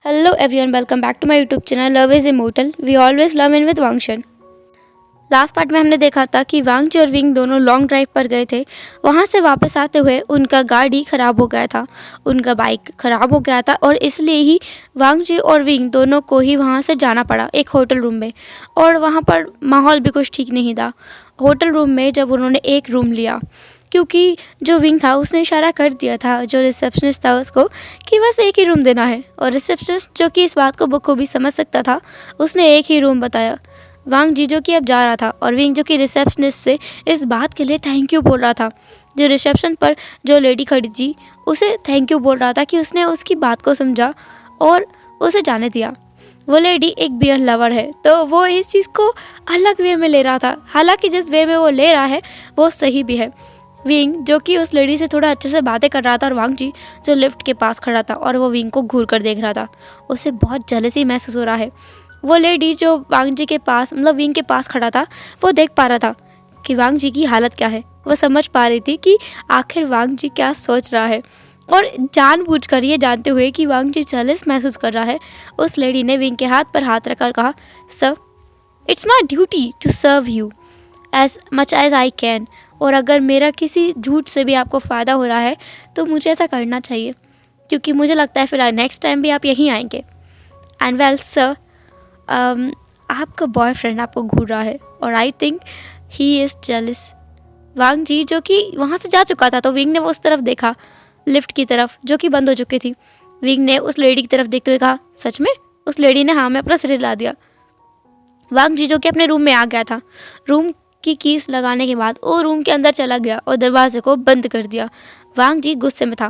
Hello everyone, welcome back to my YouTube channel Love is Immortal. We always love in with वांगशन। Last part में हमने देखा था कि वांगजी और विंग दोनों लॉन्ग ड्राइव पर गए थे। वहाँ से वापस आते हुए उनका गाड़ी ख़राब हो गया था, उनका बाइक ख़राब हो गया था और इसलिए ही वांगजी और विंग दोनों को ही वहाँ से जाना पड़ा एक होटल रूम में। और वहाँ पर माहौल भी कुछ ठीक नहीं था। होटल रूम में जब उन्होंने एक रूम लिया, क्योंकि जो विंग था उसने इशारा कर दिया था जो रिसेप्शनिस्ट था उसको कि बस एक ही रूम देना है, और रिसेप्शनिस्ट जो कि इस बात को बखूबी समझ सकता था उसने एक ही रूम बताया। वांगजी जो कि अब जा रहा था और विंग जो कि रिसेप्शनिस्ट से इस बात के लिए थैंक यू बोल रहा था। जो रिसेप्शन पर जो लेडी खड़ी थी उसे थैंक यू बोल रहा था कि उसने उसकी बात को समझा और उसे जाने दिया। वो लेडी एक बियर लवर है तो वो इस चीज़ को अलग वे में ले रहा था, हालांकि जिस वे में वो ले रहा है वो सही भी है। विंग जो कि उस लेडी से थोड़ा अच्छे से बातें कर रहा था और वांगजी जो लिफ्ट के पास खड़ा था और वो विंग को घूर कर देख रहा था, उसे बहुत जेलसी महसूस हो रहा है। वो लेडी जो वांगजी के पास मतलब विंग के पास खड़ा था वो देख पा रहा था कि वांगजी की हालत क्या है। वो समझ पा रही थी कि आखिर वांगजी क्या सोच रहा है, और जानबूझकर ये जानते हुए कि वांगजी जेलस महसूस कर रहा है, उस लेडी ने विंग के हाथ पर हाथ रखकर कहा, sir it's my duty to serve you as much as I can, और अगर मेरा किसी झूठ से भी आपको फ़ायदा हो रहा है तो मुझे ऐसा करना चाहिए, क्योंकि मुझे लगता है फिर नेक्स्ट टाइम भी आप यहीं आएंगे। एंड वेल सर, आपका बॉयफ्रेंड आपको घूर रहा है और I think he is jealous. वांगजी जो कि वहाँ से जा चुका था तो विंग ने वो उस तरफ देखा, लिफ्ट की तरफ जो कि बंद हो चुकी थी। विंग ने उस लेडी की तरफ देखते हुए कहा, सच में? उस लेडी ने हाँ में अपना सिर हिला दिया। वांगजी जो कि अपने रूम में आ गया था, रूम की कीस लगाने के बाद वो रूम के अंदर चला गया और दरवाजे को बंद कर दिया। वांगजी गुस्से में था।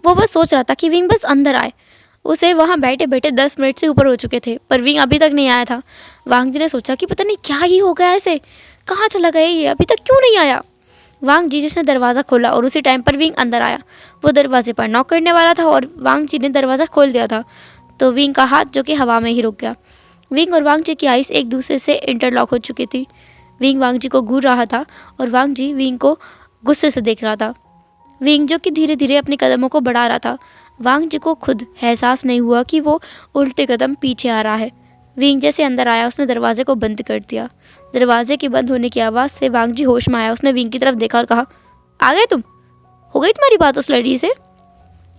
वो बस सोच रहा था कि विंग बस अंदर आए। उसे वहाँ बैठे बैठे 10 मिनट से ऊपर हो चुके थे पर विंग अभी तक नहीं आया था। वांगजी ने सोचा कि पता नहीं क्या ही हो गया, ऐसे कहाँ चला गया ये, अभी तक क्यों नहीं आया। वांगजी जिसने दरवाज़ा खोला और उसी टाइम पर विंग अंदर आया। वो दरवाजे पर नॉक करने वाला था और वांगजी ने दरवाज़ा खोल दिया था तो विंग का हाथ जो कि हवा में ही रुक गया। विंग और वांगजी की आइस एक दूसरे से इंटरलॉक हो चुकी थी। विंग वांगजी को घूर रहा था और वांगजी विंग को गुस्से से देख रहा था। विंग जो कि धीरे धीरे अपने कदमों को बढ़ा रहा था। वांगजी को खुद एहसास नहीं हुआ कि वो उल्टे कदम पीछे आ रहा है। विंग जैसे अंदर आया उसने दरवाजे को बंद कर दिया। दरवाजे के बंद होने की आवाज़ से वांगजी होश में आया। उसने विंग की तरफ देखा और कहा, आ गए तुम? हो गई तुम्हारी बात उस लड़की से?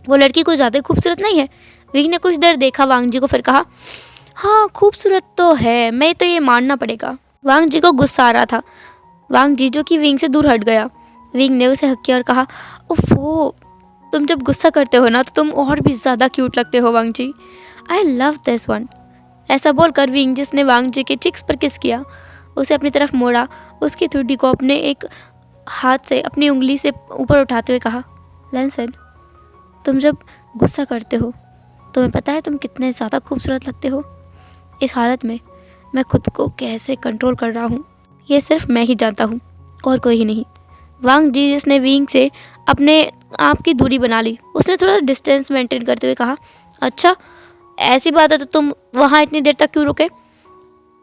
वो लड़की कुछ ज़्यादा खूबसूरत नहीं है? विंग ने कुछ देर देखा वांगजी को, फिर कहा, हाँ खूबसूरत तो है, मैं तो ये मानना पड़ेगा। वांगजी को गुस्सा आ रहा था। वांगजी जो कि विंग से दूर हट गया। विंग ने उसे हक किया और कहा, ओफो, तुम जब गुस्सा करते हो ना तो तुम और भी ज़्यादा क्यूट लगते हो वांगजी। I love this one. ऐसा बोलकर विंग जिसने वांगजी के चिक्स पर किस किया उसे अपनी तरफ मोड़ा। उसकी ठुड्डी को अपने एक हाथ से अपनी उंगली से ऊपर उठाते हुए कहा, लैंसन, तुम जब गुस्सा करते हो तुम्हें पता है तुम कितने ज़्यादा खूबसूरत लगते हो। इस हालत में मैं खुद को कैसे कंट्रोल कर रहा हूँ ये सिर्फ मैं ही जानता हूँ और कोई ही नहीं। वांगजी जिसने विंग से अपने आप की दूरी बना ली, उसने थोड़ा डिस्टेंस मेंटेन करते हुए कहा, अच्छा ऐसी बात है तो तुम वहाँ इतनी देर तक क्यों रुके?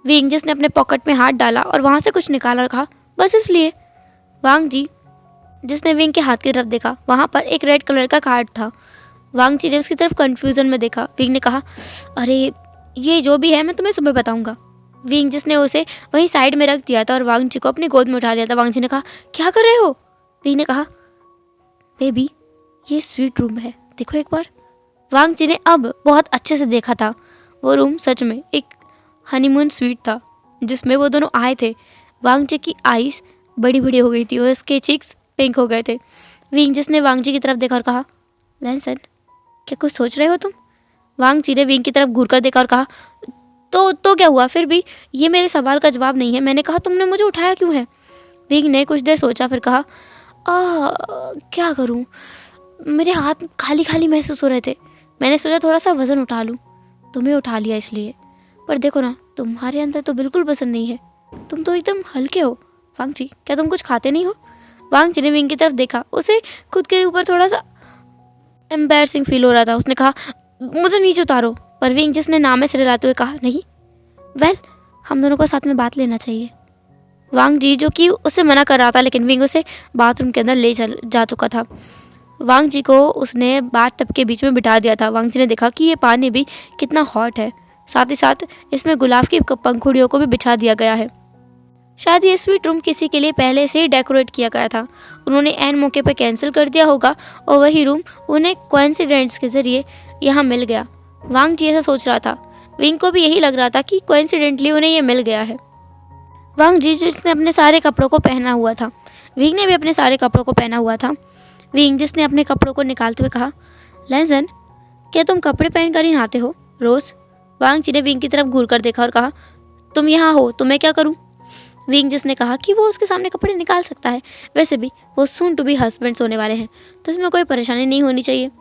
विंग जिसने अपने पॉकेट में हाथ डाला और वहाँ से कुछ निकाला और कहा, बस इसलिए। वांगजी जिसने विंग के हाथ की तरफ देखा, वहाँ पर एक रेड कलर का कार्ड था। वांगजी ने उसकी तरफ कन्फ्यूज़न में देखा। विंग ने कहा, अरे ये जो भी है मैं तुम्हें सुबह बताऊँगा। विंग जिसने उसे वहीं साइड में रख दिया था और वांगजी को अपनी गोद में उठा लिया था। वांगजी ने कहा, क्या कर रहे हो? विंग ने कहा, बेबी ये स्वीट रूम है, देखो एक बार। वांगजी ने अब बहुत अच्छे से देखा था। वो रूम सच में एक हनीमून स्वीट था जिसमें वो दोनों आए थे। वांगजी की आईज बड़ी बड़ी हो गई थी और उसके चिक्स पिंक हो गए थे। विंग जिसने वांगजी की तरफ देखा और कहा, लैंसन क्या कुछ सोच रहे हो तुम? वांगजी ने विंग की तरफ घूर कर देखा और कहा, तो क्या हुआ? फिर भी ये मेरे सवाल का जवाब नहीं है। मैंने कहा तुमने मुझे उठाया क्यों है? विंग ने कुछ देर सोचा फिर कहा, क्या करूं, मेरे हाथ खाली खाली महसूस हो रहे थे, मैंने सोचा थोड़ा सा वज़न उठा लूं, तुम्हें उठा लिया इसलिए। पर देखो ना, तुम्हारे अंदर तो बिल्कुल वज़न नहीं है, तुम तो एकदम हल्के हो। वांगजी क्या तुम कुछ खाते नहीं हो? वांगजी ने विंग की तरफ देखा। उसे खुद के ऊपर थोड़ा सा एम्बैरसिंग फील हो रहा था। उसने कहा, मुझे नीचे उतारो। पर विंग जिसने नाम में सिर हिलाते हुए कहा, नहीं, वेल हम दोनों को साथ में बात लेना चाहिए। वांगजी जो कि उसे मना कर रहा था लेकिन विंग उसे बाथरूम के अंदर ले जा चुका था। वांग जी को उसने बाथ टब के बीच में बिठा दिया था। वांग जी ने देखा कि ये पानी भी कितना हॉट है, साथ ही साथ इसमें गुलाब की पंखुड़ियों को भी बिछा दिया गया है। शायद ये स्वीट रूम किसी के लिए पहले से ही डेकोरेट किया गया था, उन्होंने ऐन मौके पर कैंसिल कर दिया होगा और वही रूम उन्हें कोइंसिडेंस के ज़रिए यहाँ मिल गया। वांग जी ऐसा सोच रहा था। विंग को भी यही लग रहा था कि कोइंसिडेंटली उन्हें ये मिल गया है। वांग जी जिसने अपने सारे कपड़ों को पहना हुआ था, विंग ने भी अपने सारे कपड़ों को पहना हुआ था। विंग जिसने अपने कपड़ों को निकालते हुए कहा, लैंसन, क्या तुम कपड़े पहन कर ही नहाते हो रोज़? वांग जी ने विंग की तरफ घूर कर देखा और कहा, तुम यहाँ हो तो मैं क्या करूँ? विंग जिसने कहा कि वो उसके सामने कपड़े निकाल सकता है, वैसे भी वो सून टू बी हस्बैंड्स होने वाले हैं तो इसमें कोई परेशानी नहीं होनी चाहिए।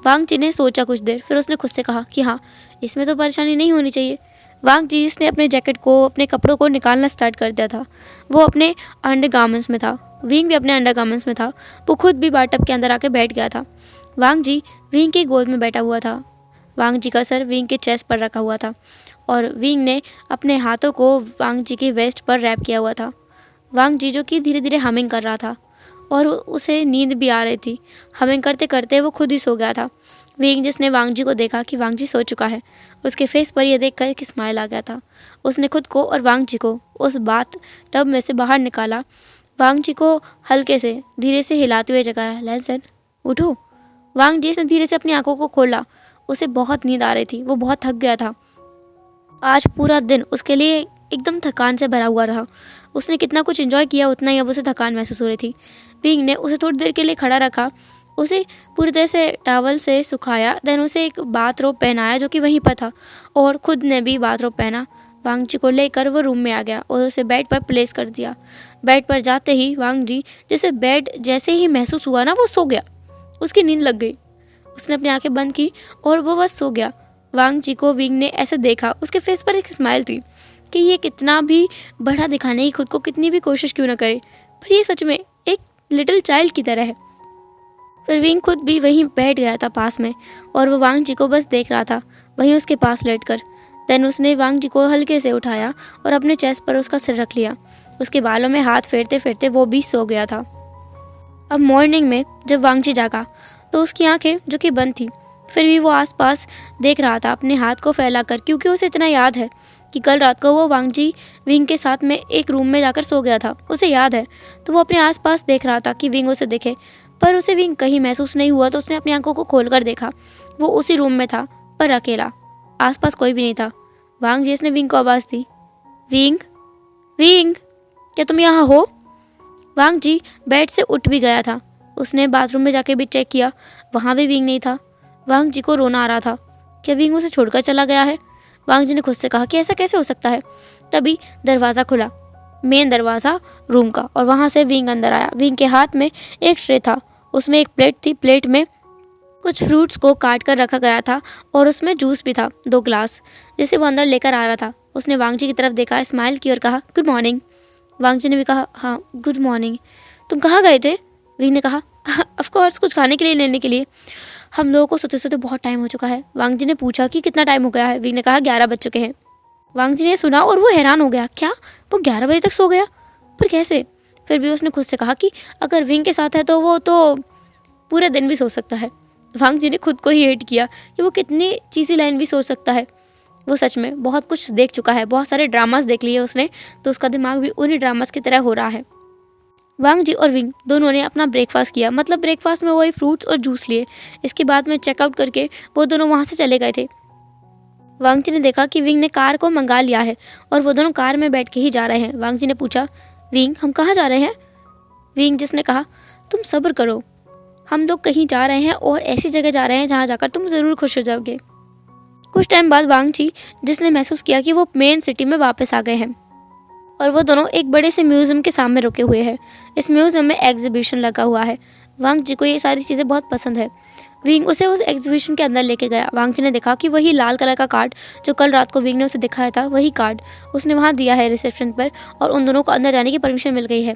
वांग जी ने सोचा कुछ देर, फिर उसने खुद से कहा कि हाँ, इसमें तो परेशानी नहीं होनी चाहिए। वांग जी जिसने अपने जैकेट को, अपने कपड़ों को निकालना स्टार्ट कर दिया था, वो अपने अंडर गार्मेंट्स में था। विंग भी अपने अंडर गार्मेंट्स में था। वो खुद भी बाथटब के अंदर आके बैठ गया था। वांग जी विंग की गोद में बैठा हुआ था। वांग जी का सर विंग के चेस्ट पर रखा हुआ था और विंग ने अपने हाथों को वांग जी की वेस्ट पर रैप किया हुआ था। वांग जी जो कि धीरे धीरे हमिंग कर रहा था और उसे नींद भी आ रही थी। हमिंग करते करते वो खुद ही सो गया था। विंग जिसने वांग जी को देखा कि वांग जी सो चुका है, उसके फेस पर यह देखकर एक स्माइल आ गया था। उसने खुद को और वांग जी को उस बाथ टब में से बाहर निकाला। वांग जी को हल्के से धीरे से हिलाते हुए जगाया, लैंसन उठो। वांग जी ने धीरे से अपनी आंखों को खोला। उसे बहुत नींद आ रही थी, वो बहुत थक गया था। आज पूरा दिन उसके लिए एकदम थकान से भरा हुआ रहा। उसने कितना कुछ एंजॉय किया, उतना ही अब उसे थकान महसूस हो रही थी। विंग ने उसे थोड़ी देर के लिए खड़ा रखा, उसे पूरी तरह से टॉवल से सुखाया, देन उसे एक बाथरोब पहनाया जो कि वहीं पर था और खुद ने भी बाथरोब पहना। वांग जी को लेकर वो रूम में आ गया और उसे बेड पर प्लेस कर दिया। बेड पर जाते ही वांग जी जैसे बेड जैसे ही महसूस हुआ ना, वो सो गया। उसकी नींद लग गई। उसने अपनी आंखें बंद की और वो बस सो गया। वांग जी को विंग ने ऐसे देखा, उसके फेस पर एक स्माइल थी कि ये कितना भी बड़ा दिखाने की खुद को कितनी भी कोशिश क्यों ना करे, पर ये सच में एक लिटिल चाइल्ड की तरह है। फिर विंग खुद भी वहीं बैठ गया था पास में और वो वांग जी को बस देख रहा था, वहीं उसके पास लेटकर। देन उसने वांग जी को हल्के से उठाया और अपने चेस्ट पर उसका सिर रख लिया। उसके बालों में हाथ फेरते फेरते वो भी सो गया था। अब मॉर्निंग में जब वांग जी जागा तो उसकी आंखें जो कि बंद थी, फिर भी वो आसपास देख रहा था अपने हाथ को फैलाकर, क्योंकि उसे इतना याद है कि कल रात को वो वांग जी विंग के साथ में एक रूम में जाकर सो गया था। उसे याद है, तो वो अपने आसपास देख रहा था कि विंग उसे दिखे, पर उसे विंग कहीं महसूस नहीं हुआ। तो उसने अपनी आंखों को खोलकर देखा, वो उसी रूम में था पर अकेला, आसपास कोई भी नहीं था। वांग जी ने विंग को आवाज़ दी, विंग, विंग, क्या तुम यहाँ हो? वांग जी बेड से उठ भी गया था। उसने बाथरूम में जाके भी चेक किया, वहाँ भी विंग नहीं था। वांग जी को रोना आ रहा था, क्या विंग उसे छोड़कर चला गया है? वांग जी ने खुद से कहा कि ऐसा कैसे हो सकता है। तभी दरवाज़ा खुला, मेन दरवाज़ा रूम का, और वहाँ से विंग अंदर आया। विंग के हाथ में एक ट्रे था, उसमें एक प्लेट थी। प्लेट में कुछ फ्रूट्स को काट कर रखा गया था और उसमें जूस भी था, 2 ग्लास, जिसे वो अंदर लेकर आ रहा था। उसने वांग जी की तरफ देखा, स्माइल की और कहा, गुड मॉर्निंग। वांग जी ने भी कहा, हाँ गुड मॉर्निंग। तुम कहाँ गए थे? विंग ने कहा, ऑफ कोर्स कुछ खाने के लिए लेने के लिए। हम लोगों को सोते सोते बहुत टाइम हो चुका है। वांग जी ने पूछा कि कितना टाइम हो गया है? विंग ने कहा 11 बज चुके हैं। वांग जी ने सुना और वो हैरान हो गया, क्या वो 11 बजे तक सो गया? पर कैसे? फिर भी उसने खुद से कहा कि अगर विंग के साथ है तो वो तो पूरे दिन भी सो सकता है। वांग जी ने खुद को ही हेट किया कि वो कितनी चीज़ी लाइन भी सोच सकता है। वो सच में बहुत कुछ देख चुका है, बहुत सारे ड्रामास देख लिए उसने, तो उसका दिमाग भी उन्हीं ड्रामास की तरह हो रहा है। वांग जी और विंग दोनों ने अपना ब्रेकफास्ट किया, मतलब ब्रेकफास्ट में वही फ्रूट्स और जूस लिए। इसके बाद में चेकआउट करके वो दोनों वहाँ से चले गए थे। वांग जी ने देखा कि विंग ने कार को मंगा लिया है और वो दोनों कार में बैठ के ही जा रहे हैं। वांग जी ने पूछा, विंग हम कहाँ जा रहे हैं? विंग जिसने कहा, तुम सब्र करो, हम लोग कहीं जा रहे हैं और ऐसी जगह जा रहे हैं जहाँ जाकर तुम ज़रूर खुश हो जाओगे। कुछ टाइम बाद वांग जी जिसने महसूस किया कि वो मेन सिटी में वापस आ गए हैं और वो दोनों एक बड़े से म्यूज़ियम के सामने रुके हुए हैं। इस म्यूज़ियम में एग्जीबिशन लगा हुआ है। वांग जी को ये सारी चीज़ें बहुत पसंद है। विंग उसे उस एग्जीबिशन के अंदर लेके गया। वांग जी ने देखा कि वही लाल कलर का कार्ड जो कल रात को विंग ने उसे दिखाया था, वही कार्ड उसने वहाँ दिया है रिसेप्शन पर, और उन दोनों को अंदर जाने की परमिशन मिल गई है।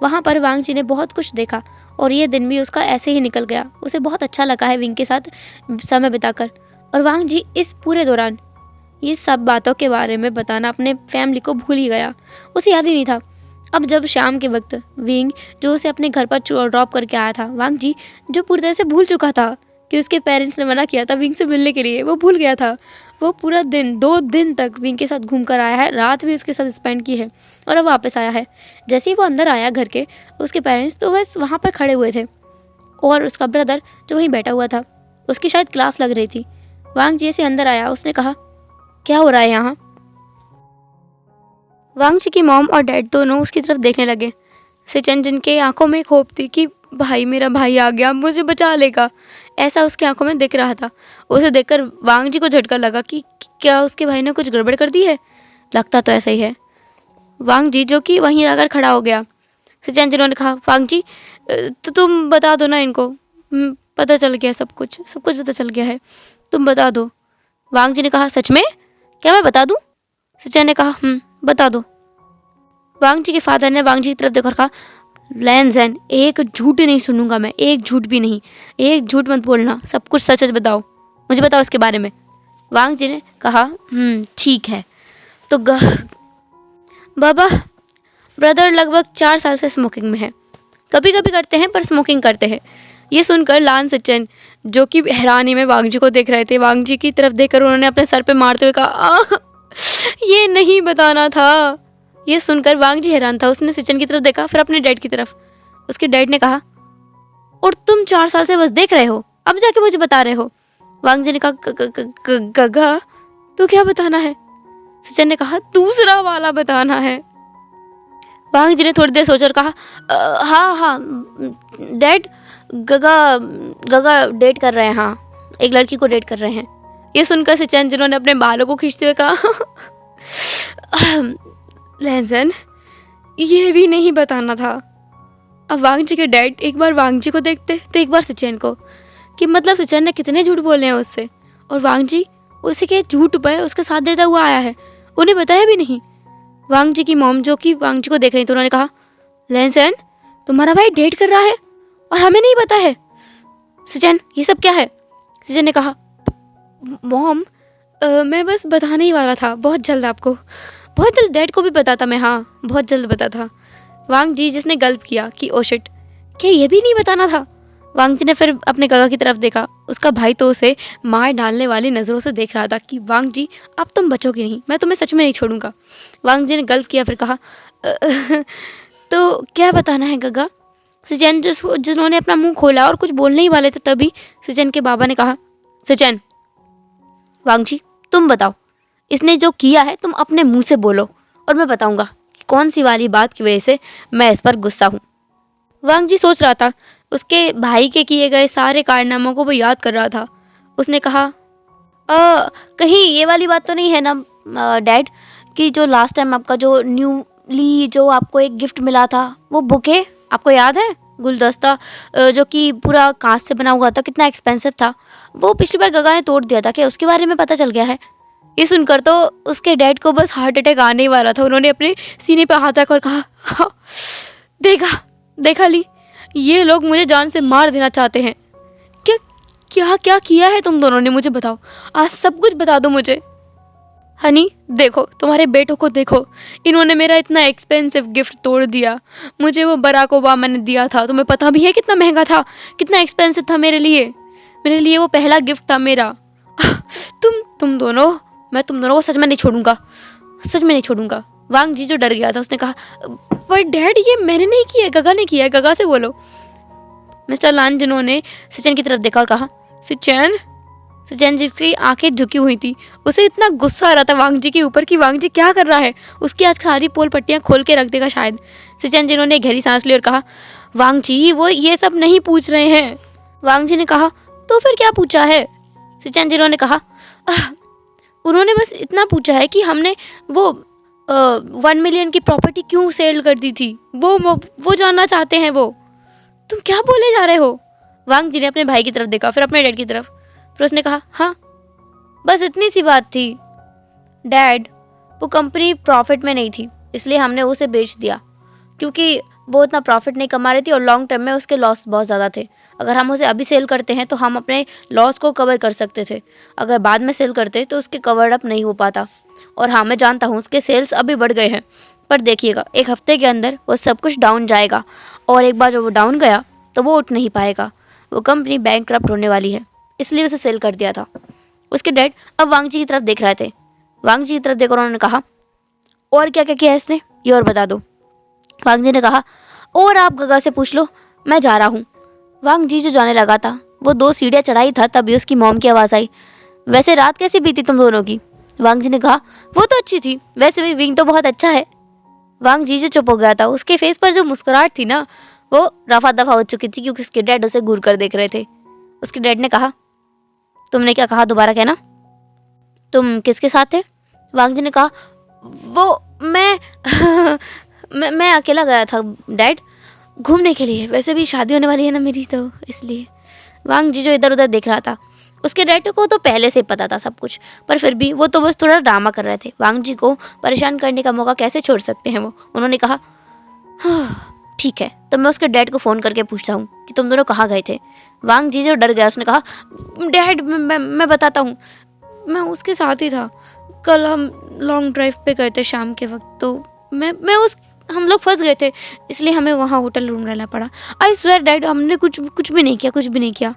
वहाँ पर वांग जी ने बहुत कुछ देखा और ये दिन भी उसका ऐसे ही निकल गया। उसे बहुत अच्छा लगा है विंग के साथ समय बिताकर। और वांग जी इस पूरे दौरान ये सब बातों के बारे में बताना अपने फैमिली को भूल ही गया। उसे याद ही नहीं था अब जब शाम के वक्त विंग जो उसे अपने घर पर ड्रॉप करके आया था, वांग जी जो पूरी तरह से भूल चुका था कि उसके पेरेंट्स ने मना किया था विंग से मिलने के लिए, वो भूल गया था। वो पूरा दिन 2 दिन तक विंग के साथ घूम कर आया है, रात भी उसके साथ स्पेंड की है और अब वापस आया है। जैसे ही वो अंदर आया घर के, उसके पेरेंट्स तो बस वहाँ पर खड़े हुए थे और उसका ब्रदर जो वहीं बैठा हुआ था, उसकी शायद क्लास लग रही थी। वांग जी से अंदर आया, उसने कहा क्या हो रहा है यहाँ। वांग जी की मॉम और डैड दोनों उसकी तरफ देखने लगे। सिचन जिनके आंखों में खोप थी कि भाई मेरा भाई आ गया, मुझे बचा लेगा, ऐसा उसकी आंखों में दिख रहा था। उसे देखकर वांग जी को झटका लगा कि क्या उसके भाई ने कुछ गड़बड़ कर दी है। लगता तो ऐसा ही है। वांग जी जो कि वहीं आकर खड़ा हो गया। सिचन जिन्होंने कहा वांग जी तो तुम बता दो ना इनको, पता चल गया सब कुछ पता चल गया है, तुम बता दो। वांग जी ने कहा सच में, क्या मैं बता दूं? सिचन ने कहा बता दो। वांग जी के फादर ने वांग जी की तरफ देखकर कहा लैनज़ेन, एक झूठ नहीं सुनूंगा मैं, एक झूठ भी नहीं, एक झूठ मत बोलना, सब कुछ सच सच बताओ, मुझे बताओ इसके बारे में। वांग जी ने कहा ठीक है। तो बाबा ब्रदर लगभग 4 साल से स्मोकिंग में है, कभी कभी करते हैं पर स्मोकिंग करते हैं। ये सुनकर लान सचिन जो कि हैरानी में वांग जी को देख रहे थे, वांग जी की तरफ देखकर उन्होंने अपने सर पे मारते हुए कहा ये नहीं बताना था। ये सुनकर वांग जी हैरान था। उसने सिचन की तरफ देखा, फिर अपने डैड की तरफ। उसके डैड ने कहा और तुम 4 साल से बस देख रहे हो, अब जाके मुझे बता रहे हो। वांग जी ने कहा गगा तो क्या बताना है? सिचन ने कहा दूसरा वाला बताना है। वांग जी ने थोड़ी देर सोचकर कहा हाँ डैड, गगा डेट कर रहे हैं, हाँ एक लड़की को डेट कर रहे हैं। ये सुनकर सिचन जिन्होंने अपने बालों को खींचते हुए कहा लैनज़ेन, ये भी नहीं बताना था। अब वांग जी के डैड एक बार वांग जी को देखते तो एक बार सिचन को, कि मतलब सिचन ने कितने झूठ बोले हैं उससे, और वांग जी उसे के झूठ पर उसका साथ देता हुआ आया है, उन्हें बताया भी नहीं। वांग जी की मॉम जो कि वांग जी को देख रही थी, उन्होंने कहा लैनज़ेन, तुम्हारा भाई डेट कर रहा है और हमें नहीं पता है। सिचन ये सब क्या है? सिचन ने कहा मॉम मैं बस बताने ही वाला था, बहुत जल्द आपको, बहुत जल्द डैड को भी बताता मैं, हाँ बहुत जल्द बताता। वांग जी जिसने गल्प किया कि ओ शिट, क्या ये भी नहीं बताना था? वांग जी ने फिर अपने गगा की तरफ देखा। उसका भाई तो उसे मार डालने वाली नज़रों से देख रहा था कि वांग जी अब तुम बचोगे नहीं, मैं तुम्हें सच में नहीं छोड़ूंगा। वांग जी ने गल्प किया, फिर कहा तो क्या बताना है गगा? सिचन जिन्होंने अपना मुंह खोला और कुछ बोलने ही वाले थे, तभी सिचन के बाबा ने कहा सिचन, वांग जी तुम बताओ, इसने जो किया है तुम अपने मुंह से बोलो और मैं बताऊंगा कि कौन सी वाली बात की वजह से मैं इस पर गुस्सा हूँ। वांग जी सोच रहा था, उसके भाई के किए गए सारे कारनामों को वो याद कर रहा था। उसने कहा कहीं ये वाली बात तो नहीं है ना डैड, कि जो लास्ट टाइम आपका जो न्यूली जो आपको एक गिफ्ट मिला था, वो बुके आपको याद है? गुलदस्ता जो कि पूरा कांच से बना हुआ था, कितना एक्सपेंसिव था, वो पिछली बार गगा ने तोड़ दिया था, क्या उसके बारे में पता चल गया है? ये सुनकर तो उसके डैड को बस हार्ट अटैक आने ही वाला था। उन्होंने अपने सीने पर हाथ रखकर कहा हाँ, देखा ली, ये लोग मुझे जान से मार देना चाहते हैं। क्या क्या किया है तुम दोनों ने, मुझे बताओ, आज सब कुछ बता दो मुझे। हनी देखो, तुम्हारे बेटों को देखो, इन्होंने मेरा इतना एक्सपेंसिव गिफ्ट तोड़ दिया। मुझे वो बराक ओबामा ने दिया था, तुम्हें पता भी है कितना महंगा था, कितना एक्सपेंसिव था मेरे लिए वो पहला गिफ्ट था मेरा। तुम दोनों, मैं तुम दोनों को सच में नहीं छोड़ूंगा, सच में नहीं छोड़ूंगा। वांग जी जो डर गया था, उसने कहा पर डैड ये मैंने नहीं किया, गगा ने किया है, गगा से बोलो। मिस्टर लान जिन्होंने सिचन की तरफ देखा और कहा सिचन जिसकी आंखें झुकी हुई थी, उसे इतना गुस्सा आ रहा था वांग जी के ऊपर कि वांग जी क्या कर रहा है, उसकी आज सारी पोल पट्टियां खोल के रख देगा शायद। सिचन जिन्होंने गहरी सांस ली और कहा वांग जी वो ये सब नहीं पूछ रहे हैं। वांग जी ने कहा तो फिर क्या पूछा है? सिचन जिन्होंने कहा उन्होंने बस इतना पूछा है कि हमने वो 1 मिलियन की प्रॉपर्टी क्यों सेल कर दी थी, वो जानना चाहते हैं वो। तुम क्या बोले जा रहे हो? वांग जी ने अपने भाई की तरफ देखा, फिर अपने डैड की तरफ, फिर उसने कहा हाँ बस इतनी सी बात थी डैड, वो कंपनी प्रॉफिट में नहीं थी, इसलिए हमने उसे बेच दिया, क्योंकि वो इतना प्रॉफिट नहीं कमा रही थी और लॉन्ग टर्म में उसके लॉस बहुत ज़्यादा थे। अगर हम उसे अभी सेल करते हैं तो हम अपने लॉस को कवर कर सकते थे, अगर बाद में सेल करते तो उसके कवर अप नहीं हो पाता। और हाँ मैं जानता हूँ उसके सेल्स अभी बढ़ गए हैं, पर देखिएगा एक हफ्ते के अंदर वो सब कुछ डाउन जाएगा, और एक बार जब वो डाउन गया तो वो उठ नहीं पाएगा। वो कंपनी बैंकक्रप्ट होने वाली है, इसलिए उसे सेल कर दिया था। उसके डैड अब वांग जी की तरफ देख रहे थे। वांग जी की तरफ देखकर उन्होंने कहा, और क्या क्या किया है इसने, ये और बता दो। वांग जी ने कहा, और आप गगा से पूछ लो, मैं जा रहा हूँ। वांग जी जो जाने लगा था वो 2 सीढ़ियाँ चढ़ाई था, तभी उसकी मॉम की आवाज़ आई, वैसे रात कैसी बीती तुम दोनों की। वांग जी ने कहा, वो तो अच्छी थी, वैसे भी विंग तो बहुत अच्छा है। वांग जी जो चुप हो गया था, उसके फेस पर जो मुस्कुराहट थी ना, वो रफा दफा हो चुकी थी, क्योंकि उसके डैड उसे घूर कर देख रहे थे। उसके डैड ने कहा, तुमने क्या कहा, दोबारा कहना, तुम किसके साथ थे। वांग जी ने कहा, वो मैं मैं अकेला गया था डैड, घूमने के लिए, वैसे भी शादी होने वाली है ना मेरी, तो इसलिए। वांग जी जो इधर उधर देख रहा था, उसके डैड को तो पहले से पता था सब कुछ, पर फिर भी वो तो बस थोड़ा ड्रामा कर रहे थे। वांग जी को परेशान करने का मौका कैसे छोड़ सकते हैं वो। उन्होंने कहा, हाँ ठीक है, तो मैं उसके डैड को फ़ोन करके पूछता हूँ कि तुम दोनों कहाँ गए थे। वांग जी जो डर गया, उसने कहा, डैड मैं बताता हूँ, मैं उसके साथ ही था, कल हम लॉन्ग ड्राइव पे गए थे शाम के वक्त, तो हम लोग फंस गए थे, इसलिए हमें वहाँ होटल रूम रहना पड़ा। आई स्वेयर डैड, हमने कुछ भी नहीं किया, कुछ भी नहीं किया।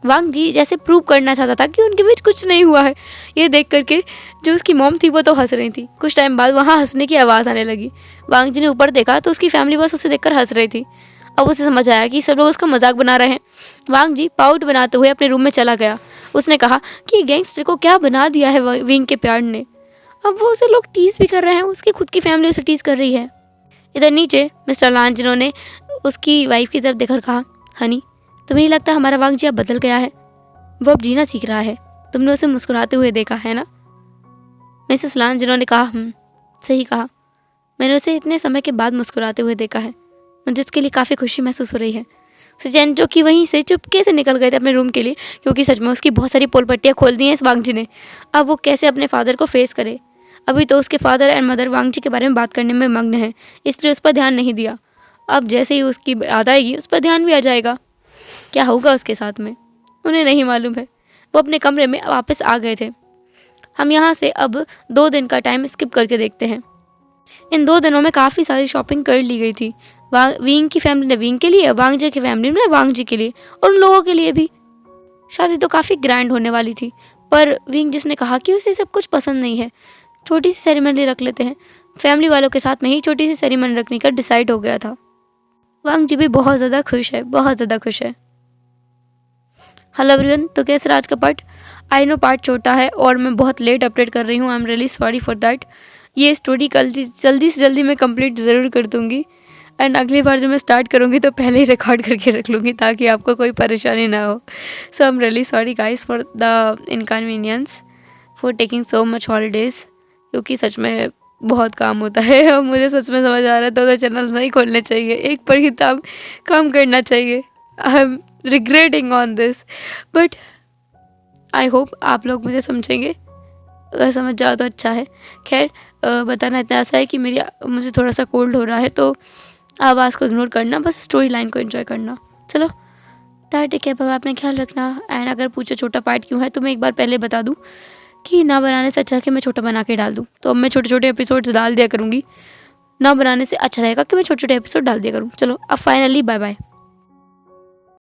वांग जी जैसे प्रूव करना चाहता था कि उनके बीच कुछ नहीं हुआ है। ये देख करके जो उसकी मॉम थी वो तो हंस रही थी। कुछ टाइम बाद वहाँ हंसने की आवाज़ आने लगी। वांग जी ने ऊपर देखा तो उसकी फैमिली बस उसे देखकर हंस रही थी। अब उसे समझ आया कि सब लोग उसका मजाक बना रहे हैं। वांग जी पाउट बनाते हुए अपने रूम में चला गया। उसने कहा कि गैंगस्टर को क्या बना दिया है विंग के प्यार ने। अब वो उसे लोग टीज भी कर रहे हैं, उसकी खुद की फैमिली उसे टीज कर रही है। इधर नीचे मिस्टर लान जिन्होंने उसकी वाइफ की तरफ देखकर कहा, हनी तुम्हें नहीं लगता हमारा वांग जी अब बदल गया है, वो अब जीना सीख रहा है। तुमने उसे मुस्कुराते हुए देखा है ना। मिसेस लान जिन्होंने कहा, सही कहा, मैंने उसे इतने समय के बाद मुस्कुराते हुए देखा है, मुझे उसके लिए काफ़ी खुशी महसूस हो रही है। सजैन जो कि वहीं से चुपके से निकल गए थे अपने रूम के लिए, क्योंकि सच में उसकी बहुत सारी पोल पट्टियाँ खोल दी हैं इस वांग जी ने। अब वो कैसे अपने फादर को फेस करे। अभी तो उसके फादर एंड मदर वांग जी के बारे में बात करने में मग्न है, इसलिए उस पर ध्यान नहीं दिया। अब जैसे ही उसकी याद आएगी उस पर ध्यान भी आ जाएगा। क्या होगा उसके साथ में उन्हें नहीं मालूम है। वो अपने कमरे में वापस आ गए थे। हम यहाँ से अब 2 दिन का टाइम स्किप करके देखते हैं। इन 2 दिनों में काफ़ी सारी शॉपिंग कर ली गई थी। विंग की फैमिली ने विंग के लिए, वांग जी की फैमिली ने वांग जी के लिए, और उन लोगों के लिए भी। शादी तो काफ़ी ग्रैंड होने वाली थी, पर विंग जिसने कहा कि उसे सब कुछ पसंद नहीं है, छोटी सी सेरेमनी रख लेते हैं। फैमिली वालों के साथ में ही छोटी सी सेरेमनी रखने का डिसाइड हो गया था। वांग जी भी बहुत ज़्यादा खुश है, बहुत ज़्यादा खुश है। हेलो एवरीवन, तो कैसे रहा आज का पार्ट। आई नो पार्ट छोटा है और मैं बहुत लेट अपडेट कर रही हूँ, आई am really sorry for that. ये स्टोरी कल जल्दी से जल्दी मैं कंप्लीट ज़रूर कर दूँगी, एंड अगली बार जब मैं स्टार्ट करूँगी तो पहले ही रिकॉर्ड करके रख लूँगी ताकि आपको कोई परेशानी ना हो। So I am really sorry guys for the inconvenience for taking so much holidays, क्योंकि सच में बहुत काम होता है और मुझे सच में समझ आ रहा है तो चैनल नहीं खोलने चाहिए, एक पर ही काम करना चाहिए। I am regretting on this, but I hope आप लोग मुझे समझेंगे। अगर समझ जाओ तो अच्छा है। खैर बताना इतना ऐसा है कि मुझे थोड़ा सा कोल्ड हो रहा है, तो आवाज़ को इग्नोर करना, बस स्टोरी लाइन को एंजॉय करना। चलो टाटा, टेक केयर, बाय, अपना ख्याल रखना। एंड अगर पूछो छोटा पार्ट क्यों है तो मैं एक बार पहले बता दूँ कि ना बनाने से अच्छा है कि मैं छोटा बना के डाल दूँ, तो अब मैं छोटे छोटे एपिसोड्स डाल दिया करूँगी। ना बनाने से अच्छा रहेगा कि मैं छोटे छोटे एपिसोड डाल दिया करूँ। चलो अब फाइनली बाय बाय।